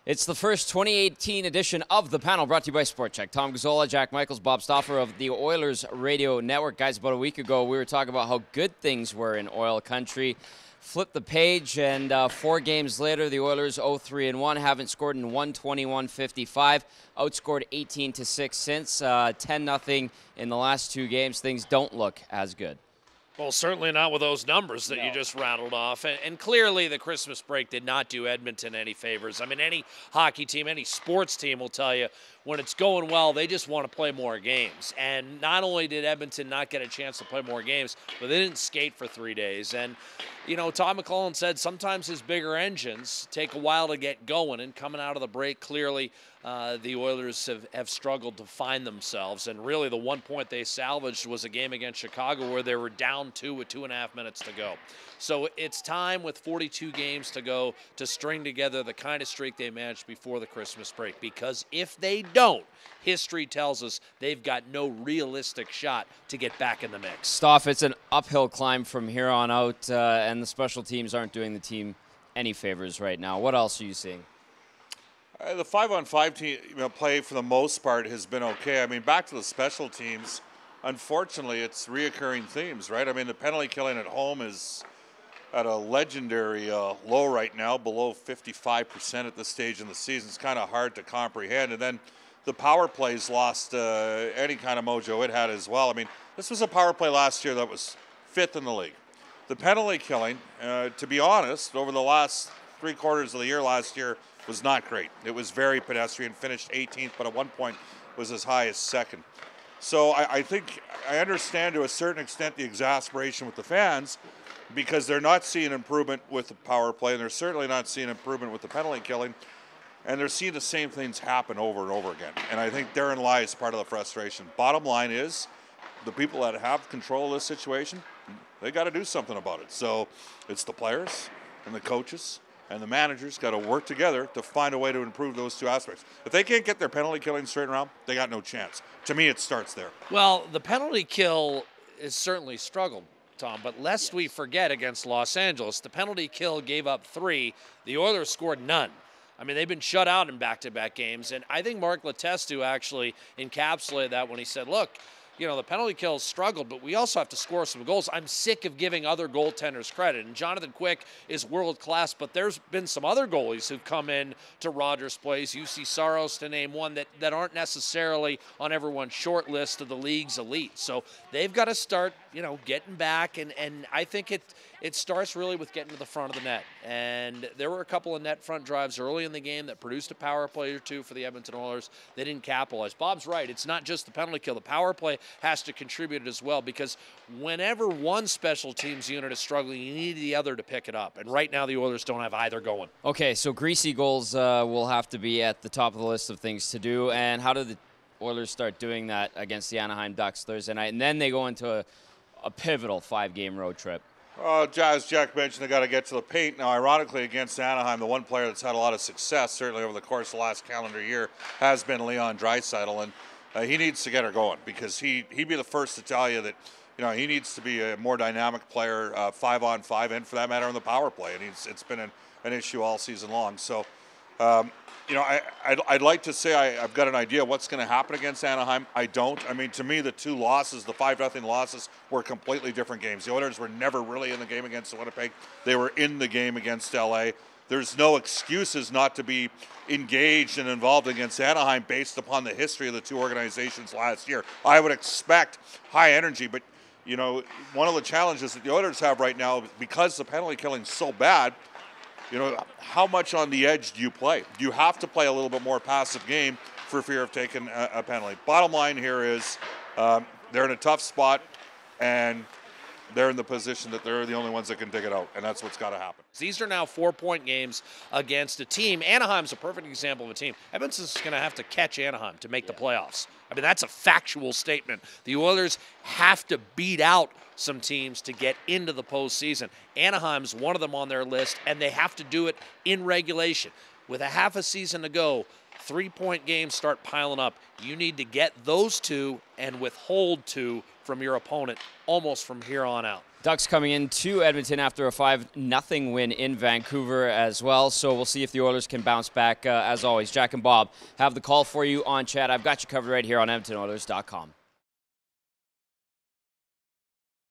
It's the first 2018 edition of The Panel, brought to you by Sport Chek. Tom Gazzola, Jack Michaels, Bob Stauffer of the Oilers Radio Network. Guys, about a week ago, we were talking about how good things were in oil country. Flip the page, and 4 games later, the Oilers 0-3-1, haven't scored in 121-55, outscored 18-6 since, 10-0 in the last 2 games. Things don't look as good. Well, certainly not with those numbers that you just rattled off. And clearly the Christmas break did not do Edmonton any favors. I mean, any hockey team, any sports team will tell you when it's going well, they just want to play more games. And not only did Edmonton not get a chance to play more games, but they didn't skate for 3 days. And, you know, Todd McLellan said sometimes his bigger engines take a while to get going. And coming out of the break, clearly the Oilers have struggled to find themselves. And really the one point they salvaged was a game against Chicago where they were down 2 with 2.5 minutes to go. So it's time with 42 games to go to string together the kind of streak they managed before the Christmas break. Because if they don't, history tells us they've got no realistic shot to get back in the mix. Stoff, it's an uphill climb from here on out, and the special teams aren't doing the team any favors right now. What else are you seeing? The 5-on-5 team, play for the most part has been okay. I mean, back to the special teams, unfortunately, it's reoccurring themes, right? I mean, the penalty killing at home is at a legendary low right now, below 55% at this stage in the season. It's kind of hard to comprehend. And then the power plays lost any kind of mojo it had as well. I mean, this was a power play last year that was 5th in the league. The penalty killing, to be honest, over the last 3 quarters of the year last year was not great. It was very pedestrian, finished 18th, but at one point was as high as 2nd. So I think I understand to a certain extent the exasperation with the fans because they're not seeing improvement with the power play, and they're certainly not seeing improvement with the penalty killing, and they're seeing the same things happen over and over again. And I think therein lies part of the frustration. Bottom line is the people that have control of this situation, they got to do something about it. So it's the players and the coaches and the managers got to work together to find a way to improve those 2 aspects. If they can't get their penalty killing straight around, they got no chance. To me, it starts there. Well, the penalty kill has certainly struggled, Tom, but lest we forget against Los Angeles, the penalty kill gave up 3. The Oilers scored none. I mean, they've been shut out in back-to-back games, and I think Mark Letestu actually encapsulated that when he said, look, you know, the penalty kills struggled, but we also have to score some goals. I'm sick of giving other goaltenders credit. And Jonathan Quick is world-class, but there's been some other goalies who've come in to Rogers Place, UC Saros to name one, that aren't necessarily on everyone's short list of the league's elite. So they've got to start, you know, getting back, and I think it starts really with getting to the front of the net. And there were a couple of net front drives early in the game that produced a power play or 2 for the Edmonton Oilers. They didn't capitalize. Bob's right. It's not just the penalty kill. The power play has to contribute as well, because whenever one special teams unit is struggling, you need the other to pick it up. And right now the Oilers don't have either going. Okay, so greasy goals will have to be at the top of the list of things to do. And how do the Oilers start doing that against the Anaheim Ducks Thursday night? And then they go into a pivotal 5-game road trip. As Jack mentioned, they got to get to the paint. Now, ironically, against Anaheim, the one player that's had a lot of success, certainly over the course of the last calendar year, has been Leon Draisaitl, and he needs to get her going, because he'd be the first to tell you that, you know, he needs to be a more dynamic player, 5-on-5, and for that matter, in the power play. And it's been an issue all season long. So, you know, I'd like to say I've got an idea what's going to happen against Anaheim. I don't. I mean, to me, the 2 losses, the 5-0 losses, were completely different games. The Oilers were never really in the game against Winnipeg. They were in the game against LA. There's no excuses not to be engaged and involved against Anaheim based upon the history of the 2 organizations last year. I would expect high energy, but, you know, one of the challenges that the Oilers have right now, because the penalty killing is so bad, you know, how much on the edge do you play? Do you have to play a little bit more passive game for fear of taking a penalty? Bottom line here is they're in a tough spot, and they're in the position that they're the only ones that can dig it out, and that's what's got to happen. These are now 4-point games against a team. Anaheim's a perfect example of a team. Edmonton's going to have to catch Anaheim to make the playoffs. I mean, that's a factual statement. The Oilers have to beat out some teams to get into the postseason. Anaheim's one of them on their list, and they have to do it in regulation. With a half a season to go, 3-point games start piling up. You need to get those 2 and withhold 2 from your opponent almost from here on out. Ducks coming into Edmonton after a 5-0 win in Vancouver as well. So we'll see if the Oilers can bounce back. As always, Jack and Bob have the call for you on chat. I've got you covered right here on EdmontonOilers.com.